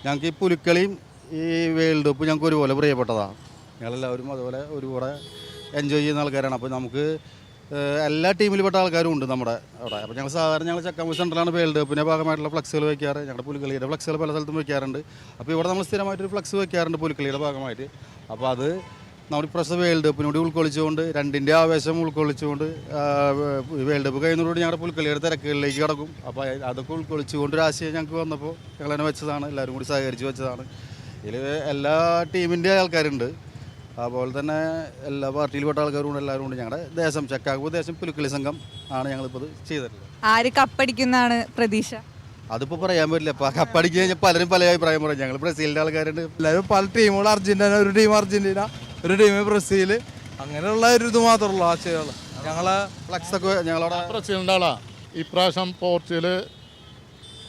ഞങ്ങൾക്ക് ഈ പുലിക്കളിയും ഈ വേൾഡ് കപ്പ് ഞങ്ങൾക്ക് ഒരുപോലെ പ്രിയപ്പെട്ടതാണ്. ഞങ്ങളെല്ലാവരും അതുപോലെ ഒരുപോലെ എൻജോയ് ചെയ്യുന്ന ആൾക്കാരാണ്. അപ്പോൾ നമുക്ക് എല്ലാ ടീമിൽപ്പെട്ട ആൾക്കാരും ഉണ്ട് നമ്മുടെ അവിടെ. അപ്പോൾ ഞങ്ങൾ ചക്കാമുക്ക് സെൻറ്ററിലാണ് വേൾഡ് കപ്പിൻ്റെ ഭാഗമായിട്ടുള്ള ഫ്ലക്സുകൾ വയ്ക്കാറ്. ഞങ്ങളുടെ പുലിക്കളിയുടെ ഫ്ലക്സുകൾ പല സ്ഥലത്തും വയ്ക്കാറുണ്ട്. അപ്പോൾ ഇവിടെ നമ്മൾ സ്ഥിരമായിട്ടൊരു ഫ്ലക്സ് വയ്ക്കാറുണ്ട് പുലിക്കളിയുടെ ഭാഗമായിട്ട്. അപ്പോൾ അത് നമ്മൾ ഇപ്രാവശ്യം വേൾഡ് കപ്പിനോട് ഉൾക്കൊള്ളിച്ചുകൊണ്ട് രണ്ടിൻ്റെ ആവേശം ഉൾക്കൊള്ളിച്ചുകൊണ്ട് വേൾഡ് കപ്പ് കഴിയുന്നതോടുകൂടി ഞങ്ങളുടെ പുലിക്കളിയുടെ തിരക്കുകളിലേക്ക് കിടക്കും. അപ്പോൾ അതൊക്കെ ഉൾക്കൊള്ളിച്ചുകൊണ്ട് ഒരു ആശയം ഞങ്ങൾക്ക് വന്നപ്പോൾ ഞങ്ങൾ തന്നെ വെച്ചതാണ്. എല്ലാവരും കൂടി സഹകരിച്ച് വെച്ചതാണ്. ഇതിൽ എല്ലാ ടീമിൻ്റെ ആൾക്കാരുണ്ട്, അതുപോലെ തന്നെ എല്ലാ പാർട്ടിയിൽപ്പെട്ട ആൾക്കാരും എല്ലാവരും ഉണ്ട്. ഞങ്ങളുടെ ദേശം ചക്കാമുക്ക് ദേശം പുലിക്കളി സംഘം ആണ് ഞങ്ങളിപ്പോൾ ഇത് ചെയ്തിട്ടുള്ളത്. ആര് കപ്പടിക്കുന്നതാണ് പ്രതീക്ഷ? അതിപ്പോൾ പറയാൻ പറ്റില്ല. ഇപ്പോൾ കപ്പടിക്കുക കഴിഞ്ഞാൽ പലരും പല അഭിപ്രായം പറയും. ഞങ്ങൾ ബ്രസീലിൻ്റെ ആൾക്കാരുണ്ട്, എല്ലാവരും പല ടീമുകൾ. അർജന്റീന, ഒരു ടീം അർജന്റീന, ഒരു ടീം ബ്രസീൽ, അങ്ങനെയുള്ള ഒരു ഇത് മാത്രമുള്ള ആശയങ്ങൾ. ഞങ്ങളെ ഫ്ലക്സൊക്കെ ഞങ്ങളവിടെ ബ്രസീലിൻ്റെ ആളാണ്. ഇപ്രാവശ്യം പോർച്ചുഗൽ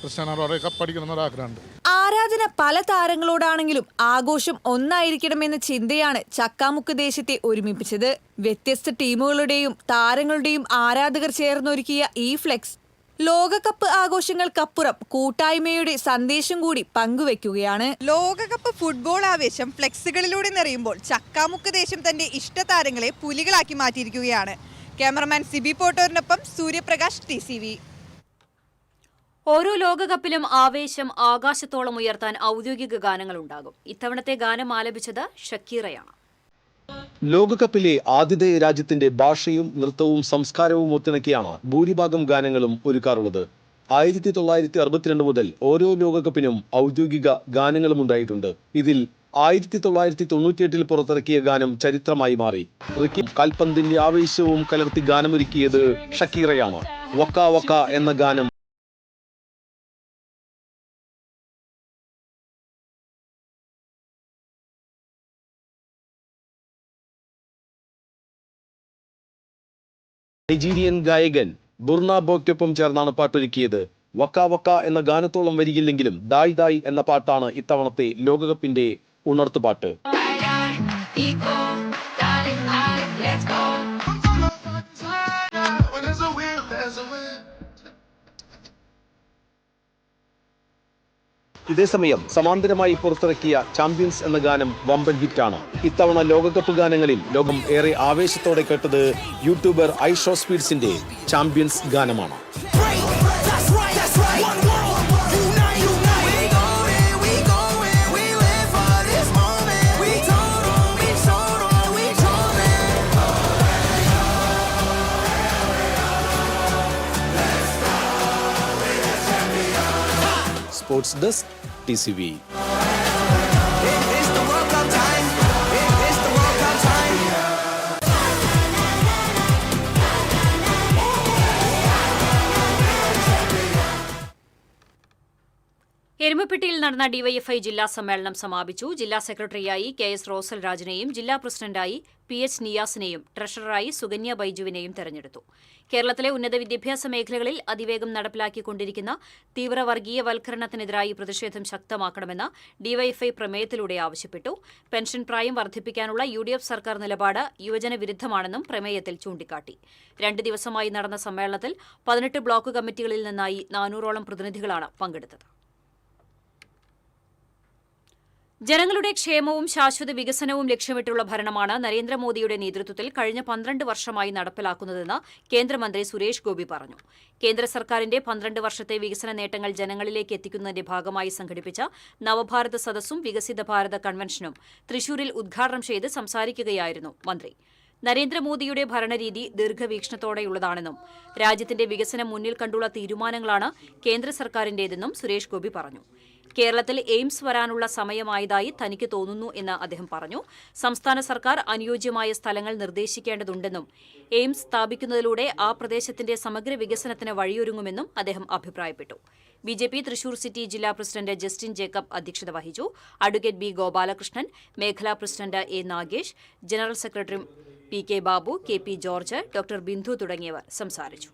ക്രിസ്ത്യാനോ റൊണാൾഡോ കപ്പടിക്കണമെന്നൊരു ആഗ്രഹമുണ്ട്. ആരാധന പല താരങ്ങളോടാണെങ്കിലും ആഘോഷം ഒന്നായിരിക്കണമെന്ന ചിന്തയാണ് ചക്കാമുക്ക് ദേശത്തെ ഒരുമിപ്പിച്ചത്. വ്യത്യസ്ത ടീമുകളുടെയും താരങ്ങളുടെയും ആരാധകർ ചേർന്നൊരുക്കിയ ഈ ഫ്ലെക്സ് ലോകകപ്പ് ആഘോഷങ്ങൾക്കപ്പുറം കൂട്ടായ്മയുടെ സന്ദേശം കൂടി പങ്കുവെക്കുകയാണ്. ലോകകപ്പ് ഫുട്ബോൾ ആവേശം ഫ്ലെക്സുകളിലൂടെ നിറയുമ്പോൾ ചക്കാമുക്ക് ദേശം തന്റെ ഇഷ്ടതാരങ്ങളെ പുലികളാക്കി മാറ്റിയിരിക്കുകയാണ്. ക്യാമറമാൻ സിബി പോട്ടോറിനൊപ്പം സൂര്യപ്രകാശ്, TCV. ഓരോ ലോകകപ്പിലും ആവേശം ആകാശത്തോളം ഉയർത്താൻ ഔദ്യോഗിക ഗാനങ്ങളുണ്ടാകും. ഇത്തവണത്തെ ഗാനം ആലപിച്ചത് ഷക്കീറയാണ്. ലോകകപ്പിലെ ആതിഥേയ രാജ്യത്തിന്റെ ഭാഷയും നൃത്തവും സംസ്കാരവും ഒത്തിണക്കിയാണ് ഭൂരിഭാഗം ഗാനങ്ങളും ഒരുക്കാറുള്ളത്. 1962 മുതൽ ഓരോ ലോകകപ്പിനും ഔദ്യോഗിക ഗാനങ്ങളും ഉണ്ടായിട്ടുണ്ട്. ഇതിൽ 1998 പുറത്തിറക്കിയ ഗാനം ചരിത്രമായി മാറി. കാൽപന്തിന്റെ ആവേശവും കലർത്തി ഗാനമൊരുക്കിയത് ഷക്കീറയാണ്. വക്ക വക്ക എന്ന ഗാനം നൈജീരിയൻ ഗായകൻ ബുർണ ബോയ്ക്കൊപ്പം ചേർന്നാണ് പാട്ടൊരുക്കിയത്. വക്ക വക്ക എന്ന ഗാനത്തോളം വരികില്ലെങ്കിലും ദായ് ദായ് എന്ന പാട്ടാണ് ഇത്തവണത്തെ ലോകകപ്പിന്റെ ഉണർത്തുപാട്ട്. ഇതേസമയം സമാന്തരമായി പുറത്തിറക്കിയ ചാമ്പ്യൻസ് എന്ന ഗാനം വമ്പൻ ഹിറ്റാണ്. ഇത്തവണ ലോകകപ്പ് ഗാനങ്ങളിൽ ലോകം ഏറെ ആവേശത്തോടെ കേട്ടത് യൂട്യൂബർ ഐഷോ സ്പീഡ്സിന്റെ ചാമ്പ്യൻസ് ഗാനമാണ്. Sports desk, TCV. എരുമപ്പെട്ടിയിൽ നടന്ന ഡിവൈഎഫ്ഐ ജില്ലാ സമ്മേളനം സമാപിച്ചു. ജില്ലാ സെക്രട്ടറിയായി KS റോസൽ രാജിനെയും ജില്ലാ പ്രസിഡന്റായി PH നിയാസിനെയും ട്രഷററായി സുകന്യ ബൈജുവിനെയും തെരഞ്ഞെടുത്തു. കേരളത്തിലെ ഉന്നത വിദ്യാഭ്യാസ മേഖലകളിൽ അതിവേഗം നടപ്പിലാക്കിക്കൊണ്ടിരിക്കുന്ന തീവ്രവർഗീയവൽക്കരണത്തിനെതിരായി പ്രതിഷേധം ശക്തമാക്കണമെന്ന് ഡിവൈഎഫ്ഐ പ്രമേയത്തിലൂടെ ആവശ്യപ്പെട്ടു. പെൻഷൻ പ്രായം വർദ്ധിപ്പിക്കാനുള്ള UDF സർക്കാർ നിലപാട് യുവജന വിരുദ്ധമാണെന്നും പ്രമേയത്തിൽ ചൂണ്ടിക്കാട്ടി. 2 ദിവസമായി നടന്ന സമ്മേളനത്തിൽ 18 ബ്ലോക്ക് കമ്മിറ്റികളിൽ നിന്നായി 400ഓളം പ്രതിനിധികളാണ് പങ്കെടുത്തത്. ജനങ്ങളുടെ ക്ഷേമവും ശാശ്വത വികസനവും ലക്ഷ്യമിട്ടുള്ള ഭരണമാണ് നരേന്ദ്രമോദിയുടെ നേതൃത്വത്തിൽ കഴിഞ്ഞ 12 വർഷമായി നടപ്പിലാക്കുന്നതെന്ന് കേന്ദ്രമന്ത്രി സുരേഷ് ഗോപി പറഞ്ഞു. കേന്ദ്ര സർക്കാരിന്റെ 12 വർഷത്തെ വികസന നേട്ടങ്ങൾ ജനങ്ങളിലേക്ക് എത്തിക്കുന്നതിന്റെ ഭാഗമായി സംഘടിപ്പിച്ച നവഭാരത സദസ്സും വികസിത ഭാരത കൺവെൻഷനും തൃശൂരിൽ ഉദ്ഘാടനം ചെയ്ത് സംസാരിക്കുകയായിരുന്നു മന്ത്രി. നരേന്ദ്രമോദിയുടെ ഭരണരീതി ദീർഘവീക്ഷണത്തോടെയുള്ളതാണെന്നും രാജ്യത്തിന്റെ വികസനം മുന്നിൽ കണ്ടുള്ള തീരുമാനങ്ങളാണ് കേന്ദ്ര സർക്കാരിന്റേതെന്നും സുരേഷ് ഗോപി പറഞ്ഞു. കേരളത്തിൽ എയിംസ് വരാനുള്ള സമയമായതായി തനിക്ക് തോന്നുന്നു എന്ന് അദ്ദേഹം പറഞ്ഞു. സംസ്ഥാന സർക്കാർ അനുയോജ്യമായ സ്ഥലങ്ങൾ നിർദ്ദേശിക്കേണ്ടതുണ്ടെന്നും എയിംസ് സ്ഥാപിക്കുന്നതിലൂടെ ആ പ്രദേശത്തിന്റെ സമഗ്ര വികസനത്തിന് വഴിയൊരുങ്ങുമെന്നും അദ്ദേഹം അഭിപ്രായപ്പെട്ടു. ബിജെപി തൃശൂർ സിറ്റി ജില്ലാ പ്രസിഡന്റ് ജസ്റ്റിൻ ജേക്കബ് അധ്യക്ഷത വഹിച്ചു. അഡ്വക്കേറ്റ് ബി ഗോപാലകൃഷ്ണൻ, മേഖലാ president A Nagesh, general secretary P K Babu, K P George, doctor Bindu തുടങ്ങിയവർ സംസാരിച്ചു.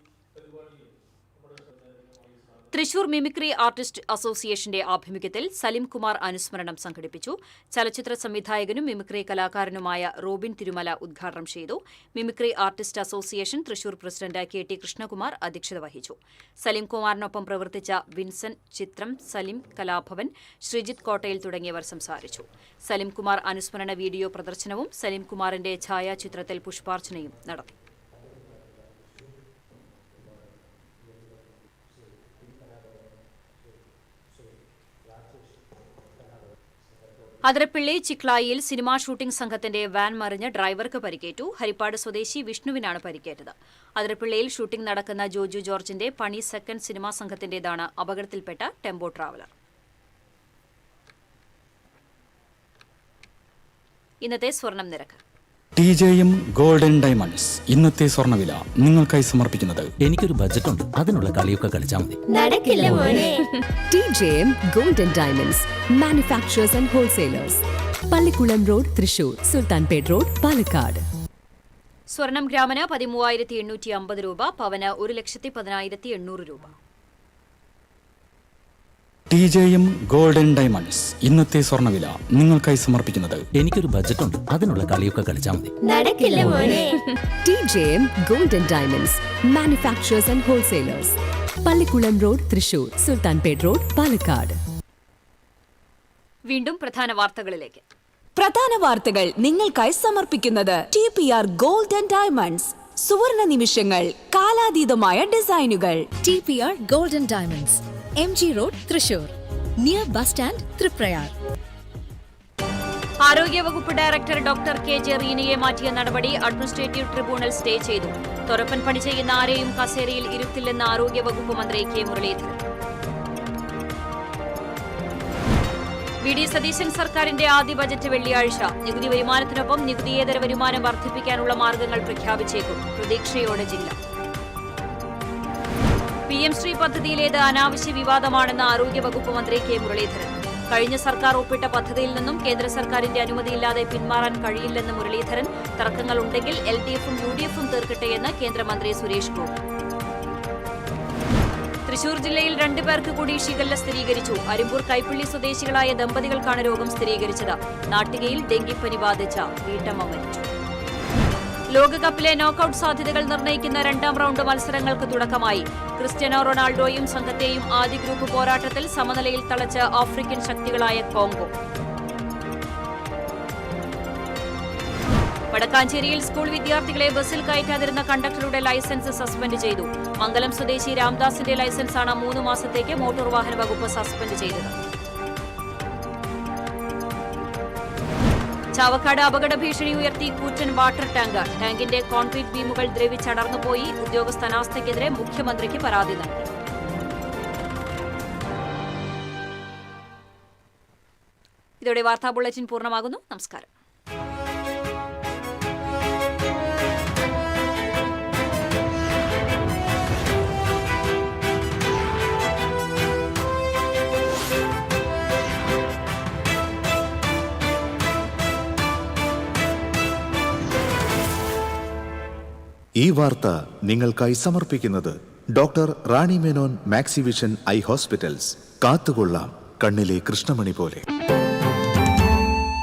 തൃശൂർ മിമിക്രി ആർട്ടിസ്റ്റ് അസോസിയേഷന്റെ ആഭിമുഖ്യത്തിൽ സലിംകുമാർ അനുസ്മരണം സംഘടിപ്പിച്ചു. ചലച്ചിത്ര സംവിധായകനും മിമിക്രി കലാകാരനുമായ റോബിൻ തിരുമല ഉദ്ഘാടനം ചെയ്തു. Mimicry artist association Thrissur president K T Krishnakumar അധ്യക്ഷത വഹിച്ചു. സലിംകുമാറിനൊപ്പം പ്രവർത്തിച്ച വിൻസെന്റ്, ചിത്രം, സലിം കലാഭവൻ, ശ്രീജിത്ത് കോട്ടയിൽ തുടങ്ങിയവർ സംസാരിച്ചു. സലിംകുമാർ അനുസ്മരണ വീഡിയോ പ്രദർശനവും സലിംകുമാറിന്റെ ഛായാചിത്രത്തിൽ പുഷ്പാർച്ചനയും നടത്തി. അതിരപ്പിള്ളി ചിക്ലായിയിൽ സിനിമാ ഷൂട്ടിംഗ് സംഘത്തിന്റെ വാൻ മറിഞ്ഞ് ഡ്രൈവർക്ക് പരിക്കേറ്റു. ഹരിപ്പാട് സ്വദേശി വിഷ്ണുവിനാണ് പരിക്കേറ്റത്. അതിരപ്പിള്ളിയിൽ ഷൂട്ടിംഗ് നടക്കുന്ന ജോജു ജോർജിന്റെ പണി സെക്കൻഡ് സിനിമാ സംഘത്തിന്റേതാണ് അപകടത്തിൽപ്പെട്ട ടെമ്പോ ട്രാവലർ. ഇന്നത്തെ സ്വർണം നിരക്ക്. TJM ഗോൾഡൻ ഡയമണ്ട്സ് ഇന്നത്തെ സ്വർണ്ണവില നിങ്ങൾക്കായി സമർപ്പിക്കുന്നത്. എനിക്കൊരു ബജറ്റ് ഉണ്ട്, അതിനുള്ള കളിയൊക്കെ കളിച്ചാൽ മതി. TJM golden diamonds manufacturers and wholesalers, Pallikulam road, Thrissur, Sultanpet road, Palakkad. സ്വർണം ഗ്രാമിന് 13,850 രൂപ, പവന് 1,10,800 രൂപ. TJM ഗോൾഡൻ ഡയമണ്ട്സ് ഇന്നത്തെ സ്വർണ്ണവില നിങ്ങൾക്കായി സമർപ്പിക്കുന്നത്. എനിക്കൊരു ബജറ്റ് ഉണ്ട്, അതിനുള്ള കളിയൊക്കെ കളിച്ചാൽ മതി. TJM golden diamonds manufacturers and wholesalers, Pallikulam road, Thrissur, Sultanpet road, Palakkad. വീണ്ടും പ്രധാന വാർത്തകളിലേക്ക്. പ്രധാന വാർത്തകൾ നിങ്ങൾക്കായി സമർപ്പിക്കുന്നത് TPR ഗോൾഡൻ ഡയമണ്ട്സ്. സുവർണ നിമിഷങ്ങൾ, കാലാതീതമായ ഡിസൈനുകൾ. TPR golden diamonds, MG road, Thrissur, near bus stand, Triprayar. ആരോഗ്യവകുപ്പ് ഡയറക്ടർ ഡോക്ടർ KJ റീനയെ മാറ്റിയ നടപടി അഡ്മിനിസ്ട്രേറ്റീവ് ട്രിബ്യൂണൽ സ്റ്റേ ചെയ്തു. തുറപ്പൻ പണി ചെയ്യുന്ന ആരെയും കസേരയിൽ ഇരുത്തില്ലെന്ന് ആരോഗ്യവകുപ്പ് മന്ത്രി കെ മുരളീധരൻ. VD സതീശൻ സർക്കാരിന്റെ ആദ്യ ബജറ്റ് വെള്ളിയാഴ്ച. നികുതി വരുമാനത്തിനൊപ്പം നികുതിയേതര വരുമാനം വർദ്ധിപ്പിക്കാനുള്ള മാർഗങ്ങൾ പ്രഖ്യാപിച്ചേക്കും. പ്രതീക്ഷയോടെ ജില്ല. PM ശ്രീ പദ്ധതിയിലേത് അനാവശ്യ വിവാദമാണെന്ന് ആരോഗ്യവകുപ്പ് മന്ത്രി കെ മുരളീധരൻ. കഴിഞ്ഞ സർക്കാർ ഒപ്പിട്ട പദ്ധതിയിൽ നിന്നും കേന്ദ്ര സർക്കാരിന്റെ അനുമതിയില്ലാതെ പിന്മാറാൻ കഴിയില്ലെന്ന് മുരളീധരൻ. തർക്കങ്ങളുണ്ടെങ്കിൽ LDFും UDFും തീർക്കട്ടെയെന്ന് കേന്ദ്രമന്ത്രി സുരേഷ് ഗോപി. തൃശൂർ ജില്ലയിൽ 2 പേർക്ക് കൂടി ഷിഗല്ല സ്ഥിരീകരിച്ചു. അരിമ്പൂർ കൈപ്പള്ളി സ്വദേശികളായ ദമ്പതികൾക്കാണ് രോഗം സ്ഥിരീകരിച്ചത്. നാട്ടികയിൽ ഡെങ്കിപ്പനി ബാധിച്ച വീട്ടമ്മ മരിച്ചു. ലോകകപ്പിലെ നോക്കൌട്ട് സാധ്യതകൾ നിർണ്ണയിക്കുന്ന 2ാം റൗണ്ട് മത്സരങ്ങൾക്ക് തുടക്കമായി. ക്രിസ്റ്റ്യാനോ റൊണാൾഡോയും സംഘത്തെയും ആദ്യ ഗ്രൂപ്പ് പോരാട്ടത്തിൽ സമനിലയിൽ തളച്ച് ആഫ്രിക്കൻ ശക്തികളായ കോങ്കോ. വടക്കാഞ്ചേരിയിൽ സ്കൂൾ വിദ്യാർത്ഥികളെ ബസ്സിൽ കയറ്റാതിരുന്ന കണ്ടക്ടറുടെ ലൈസൻസ് സസ്പെൻഡ് ചെയ്തു. മംഗലം സ്വദേശി രാംദാസിന്റെ ലൈസൻസാണ് 3 മാസത്തേക്ക് മോട്ടോർ വാഹന വകുപ്പ് സസ്പെൻഡ് ചെയ്തത്. ചാവക്കാട് അപകട ഭീഷണി ഉയർത്തി കൂറ്റൻ വാട്ടർ ടാങ്ക്. ടാങ്കിന്റെ കോൺക്രീറ്റ് ബീമുകൾ ദ്രവിച്ചടർന്നുപോയി. ഉദ്യോഗസ്ഥ അനാസ്ഥയ്ക്കെതിരെ മുഖ്യമന്ത്രിക്ക് പരാതി നൽകി. ഇതോടെ വാർത്താ ബുള്ളറ്റിൻ പൂർണ്ണമാകുന്നു. നമസ്കാരം. ഈ വാർത്ത നിങ്ങൾക്കായി സമർപ്പിക്കുന്നത് doctor Rani Menon Maxivision I hospitals. കാത്തുകൊള്ളാം കണ്ണിലെ കൃഷ്ണമണി പോലെ.